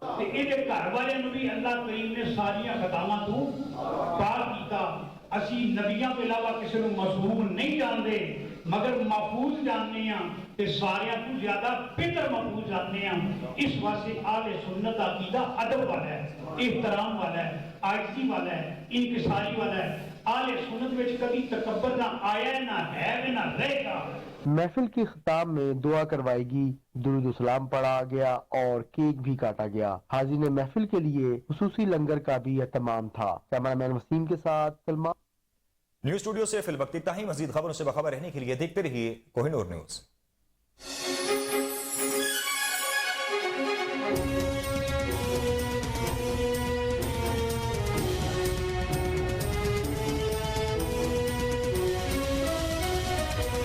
اسی نبیاں کے علاوہ کسی کو مظہور نہیں جانتے مگر محفوظ جاننے ہیں تے سارے کو زیادہ بہتر محفوظ جاننے ہیں. اس واسطے اہل سنت عقیدہ ادب والا ہے، احترام والا ہے، عاجزی والا ہے، انکساری والا ہے. اہل سنت میں کبھی تکبر نہ آیا ہے، نہ ہے، نہ رہے گا. محفل کی خطاب میں دعا کروائی گئی، درود و سلام پڑھا گیا اور کیک بھی کاٹا گیا. حاضرین محفل کے لیے خصوصی لنگر کا بھی اہتمام تھا. کیمرہ مین وسیم کے ساتھ سلمان. نیوز اسٹوڈیو سے فی الوقت اتنا ہی. مزید خبروں سے باخبر رہنے کے لیے دیکھتے رہیے کوہ نور نیوز.